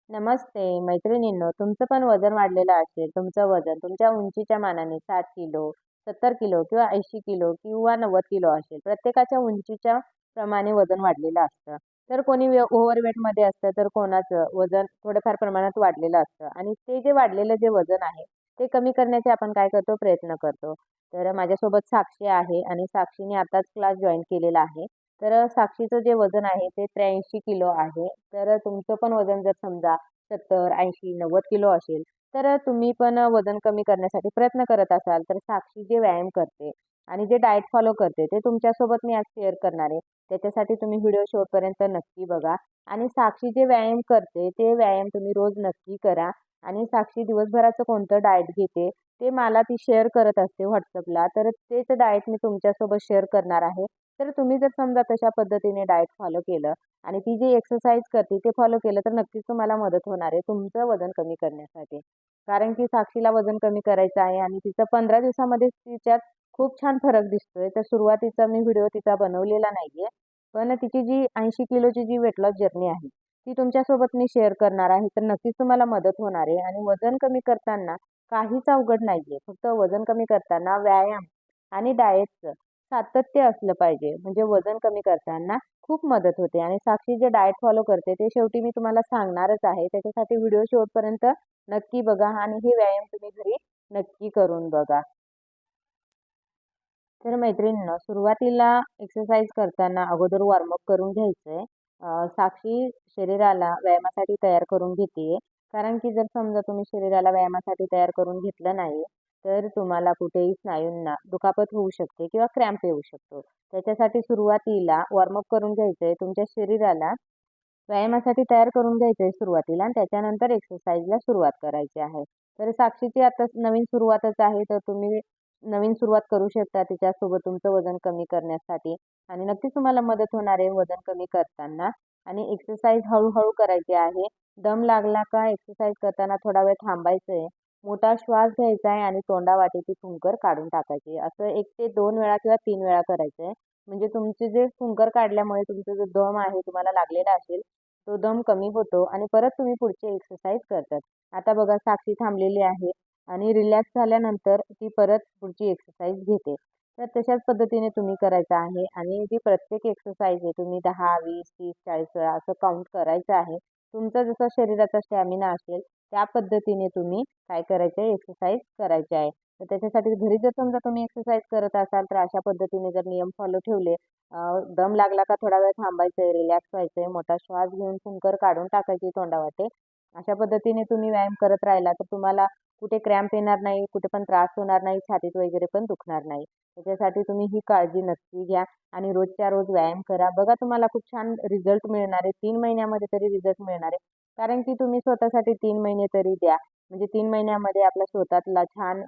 नमस्ते मैत्रिणींनो, तुमचं पण वजन वाढलेलं असेल. तुमचं वजन तुमच्या उंचीच्या मानाने 60 किलो, 70 किलो किंवा 80 किलो किंवा 90 किलो असेल. प्रत्येकाच्या उंचीच्या प्रमाणे वजन वाढलेलं असतं. तर कोणी ओव्हरवेटमध्ये असतं, तर कोणाचं वजन थोडंफार प्रमाणात वाढलेलं असतं. आणि ते जे वाढलेलं जे वजन आहे, ते कमी करण्याचे आपण काय करतो? प्रयत्न करतो. तर माझ्यासोबत साक्षी आहे आणि साक्षीने आताच क्लास जॉईन केलेला आहे. तर साक्षीचं जे वजन आहे ते 83 किलो आहे. तर तुमचं पण वजन जर समजा 70, 80, 90 किलो असेल, तर तुम्ही पण वजन कमी करण्यासाठी प्रयत्न करत असाल, तर साक्षी जे व्यायाम करते आणि जे डाएट फॉलो करते, ते तुमच्यासोबत मी आज शेअर करणार आहे. त्याच्यासाठी तुम्ही व्हिडिओ शेवटपर्यंत नक्की बघा. आणि साक्षी जे व्यायाम करते, ते व्यायाम तुम्ही रोज नक्की करा. आणि साक्षी दिवसभराचं कोणतं डाएट घेते, ते मला ती शेअर करत असते WhatsAppला. तर तेच डाएट मी तुमच्यासोबत शेअर करणार आहे. तर तुम्ही जर समजा तशा पद्धतीने डाएट फॉलो केलं आणि ती जी एक्सरसाइज करते ते फॉलो केलं, तर नक्कीच तुम्हाला मदत होणार आहे तुमचं वजन कमी करण्यासाठी. कारण की साक्षीला वजन कमी करायचं आहे आणि तिचं 15 दिवसामध्ये तिच्यात खूप छान फरक दिसतोय. तर सुरुवातीचा मी व्हिडिओ तिचा बनवलेला नाहीये. पण तिची जी 80 किलोची जी वेट लॉस जर्नी आहे, ती तुमच्यासोबत मी शेअर करणार आहे. तर नक्कीच तुम्हाला मदत होणार आहे. आणि वजन कमी करताना काहीच अवघड नाहीये. फक्त वजन कमी करताना व्यायाम आणि डाएटचं सातत्य असलं पाहिजे. म्हणजे वजन कमी करताना खूप मदत होते. आणि साक्षी जे डाएट फॉलो करते ते शेवटी मी तुम्हाला सांगणारच आहे. त्याच्यासाठी व्हिडिओ शेवटपर्यंत नक्की बघा आणि हे व्यायाम तुम्ही घरी नक्की करून बघा. तर मैत्रिणींनो, सुरुवातीला एक्सरसाइज करताना अगोदर वॉर्मअप करून घ्यायचंय. साक्षी शरीराला व्यायामासाठी तयार करून घेते. कारण की जर समजा तुम्ही शरीराला व्यायामासाठी तयार करून घेतलं नाही, तर तुम्हाला कुठेही स्नायूंना दुखापत होऊ शकते किंवा क्रॅम्प येऊ शकतो. त्याच्यासाठी सुरुवातीला वॉर्मअप करून घ्यायचंय. तुमच्या शरीराला व्यायामासाठी तयार करून घ्यायचंय सुरुवातीला आणि त्याच्यानंतर एक्सरसाइजला सुरुवात करायची आहे. तर साक्षीची आता नवीन सुरुवातच आहे, तर तुम्ही नवीन सुरुवात करू शकता तिच्यासोबत तुमचं वजन कमी करण्यासाठी. आणि नक्कीच तुम्हाला मदत होणार आहे वजन कमी करताना. आणि एक्सरसाइज हळूहळू करायची आहे. दम लागला का एक्सरसाइज करताना थोडा वेळ थांबायचंय. मोठा श्वास घ्यायचा आहे आणि तोंडावाटेची फुंकर काढून टाकायची. असं 1 ते 2 वेळा किंवा 3 वेळा करायचंय. म्हणजे तुमचे जे फुंकर काढल्यामुळे तुमचा जो दम आहे तुम्हाला लागलेला असेल, तो दम कमी होतो आणि परत तुम्ही पुढची एक्सरसाइज करतात. आता बघा साक्षी थांबलेली आहे आणि रिलॅक्स झाल्यानंतर ती परत पुढची एक्सरसाइज घेते. तर तशाच पद्धतीने तुम्ही करायचं आहे. आणि जी प्रत्येक एक्सरसाइज आहे तुम्ही 10, 20, 30, 40 वेळा असं काउंट करायचं आहे. तुमचा जसा शरीराचा स्टॅमिना असेल त्या पद्धतीने तुम्ही काय करायचं आहे, एक्सरसाइज करायची आहे. तर त्याच्यासाठी घरी जर समजा तुम्ही एक्सरसाइज करत असाल, तर अशा पद्धतीने जर नियम फॉलो ठेवले, दम लागला का थोडा वेळ थांबायचंय, रिलॅक्स व्हायचंय, मोठा श्वास घेऊन फुंकर काढून टाकायची तोंडावाटे. अशा पद्धतीने तुम्ही व्यायाम करत राहिला तर तुम्हाला कुठे क्रॅम्प येणार नाही, कुठे पण त्रास होणार नाही, छातीत वगैरे पण दुखणार नाही. त्याच्यासाठी तुम्ही ही काळजी नक्की घ्या आणि रोजच्या रोज व्यायाम करा. बघा तुम्हाला खूप छान रिझल्ट मिळणार आहे. 3 महिन्यामध्ये तरी रिझल्ट मिळणार आहे. कारण की तुम्ही स्वतःसाठी 3 महिने तरी द्या. म्हणजे 3 महिन्यामध्ये आपला स्वतःला छान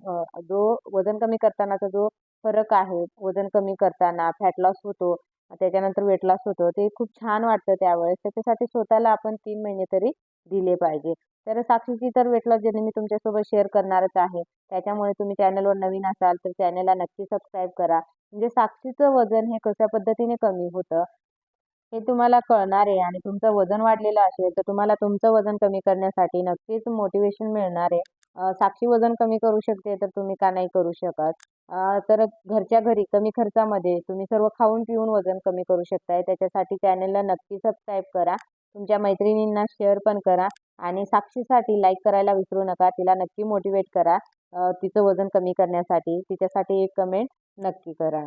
जो वजन कमी करतानाचा जो फरक आहे, वजन कमी करताना फॅट लॉस होतो, त्याच्यानंतर वेट लॉस होतो, ते खूप छान वाटतं त्यावेळेस. त्याच्यासाठी स्वतःला आपण 3 महिने तरी दिले पाहिजे. तर साक्षीची तर वेट लॉस जर्नी मी तुमच्यासोबत शेअर करणारच आहे. त्याच्यामुळे तुम्ही चॅनलवर नवीन असाल तर चॅनलला नक्की सबस्क्राईब करा. म्हणजे साक्षीचं वजन हे कशा पद्धतीने कमी होतं हे तुम्हाला कळणार आहे. आणि तुमचं वजन वाढलेलं असेल तर तुम्हाला तुमचं वजन कमी करण्यासाठी नक्कीच मोटिवेशन मिळणार आहे. साक्षी वजन कमी करू शकते तर तुम्ही का नाही करू शकत? तर घरच्या घरी कमी खर्चामध्ये तुम्ही सर्व खाऊन पिऊन वजन कमी करू शकताय. त्याच्यासाठी चॅनलला नक्की सबस्क्राईब करा. तुमच्या मैत्रिणींना शेअर पण करा. आणि साक्षीसाठी लाईक करायला विसरू नका. तिला नक्की मोटिवेट करा तिचं वजन कमी करण्यासाठी. तिच्यासाठी एक कमेंट नक्की करा.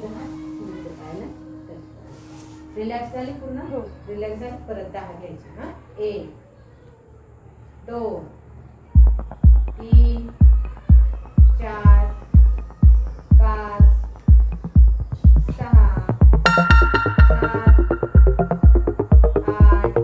इकडे हात इकडे पायाला रिलॅक्स झाली पूर्ण रिलॅक्स झाली परत 10 घ्यायचे हा 1 2 3 4 5 6 7 8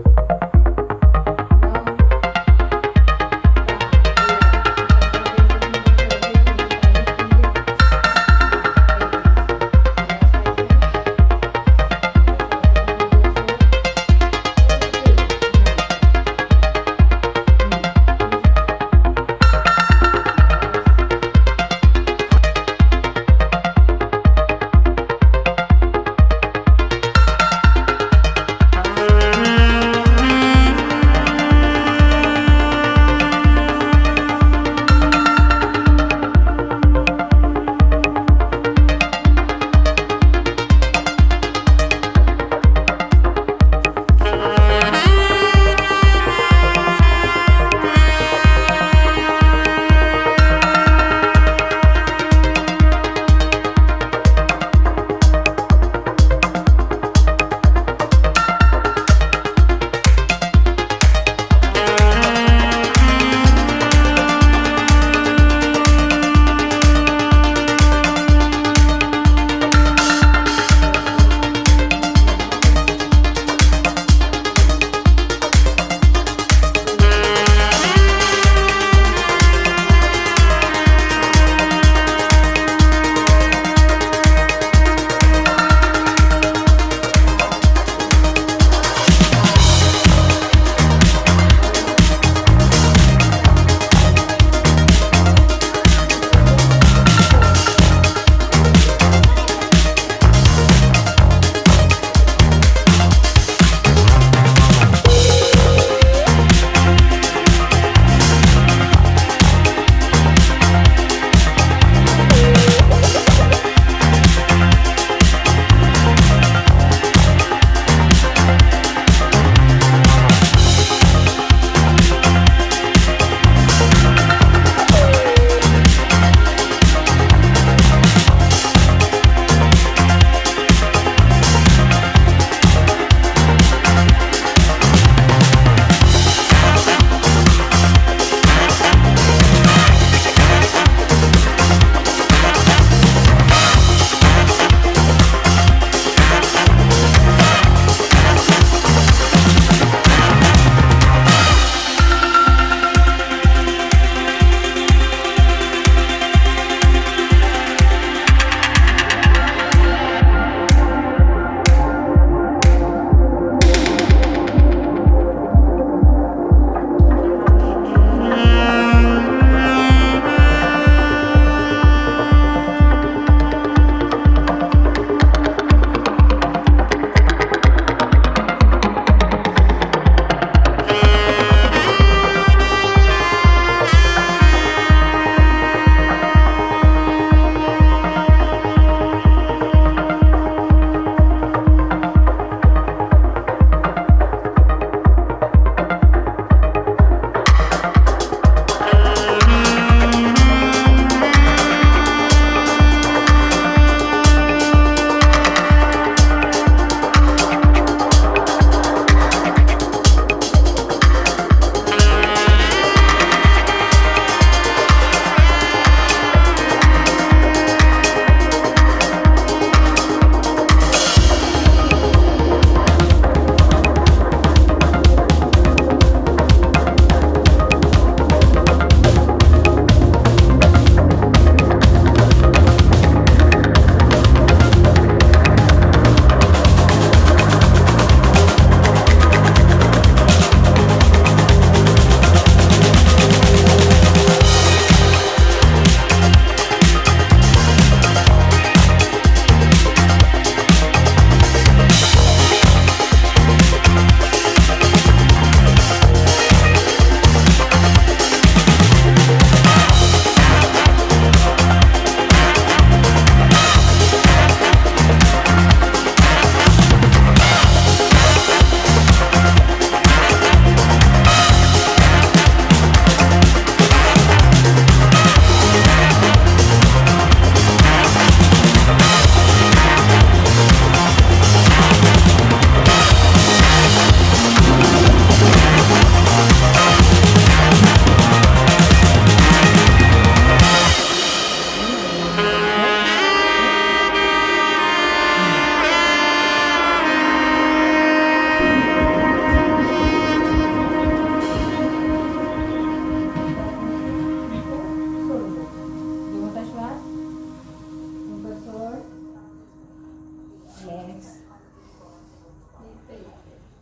येस.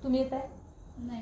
तुम्ही येत आहे? नाही.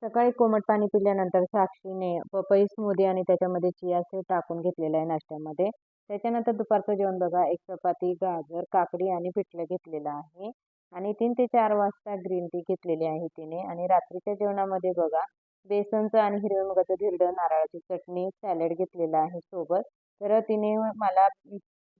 सकाळी कोमट पाणी पिल्यानंतर साक्षीने पपई स्मूदी आणि त्याच्यामध्ये चिया सीड टाकून घेतलेलं आहे नाश्त्यामध्ये. त्याच्यानंतर दुपारचं जेवण बघा, एक चपाती, गाजर, काकडी आणि पिठलं घेतलेलं आहे आणि 3 ते 4 वाजता ग्रीन टी घेतलेली आहे तिने. आणि रात्रीच्या जेवणामध्ये बघा, बेसनचं आणि हिरव्या मुगाचं धिरडं, नारळाची चटणी, सॅलड घेतलेलं आहे सोबत. तर तिने मला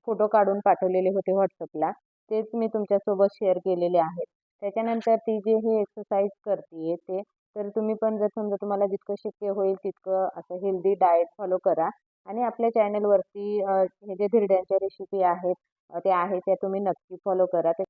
फोटो काढून पाठवलेले होते व्हॉट्सअपला, तेच मी तुमच्यासोबत शेअर केलेले आहेत. त्याच्यानंतर ती जे हे एक्सरसाइज करते ते, तर तुम्ही पण जर समजा तुम्हाला जितकं शक्य होईल तितकं असं हेल्दी डाएट फॉलो करा. आणि आपल्या चॅनलवरती हे जे धिरड्यांच्या रेसिपी आहेत त्या तुम्ही नक्की फॉलो करा.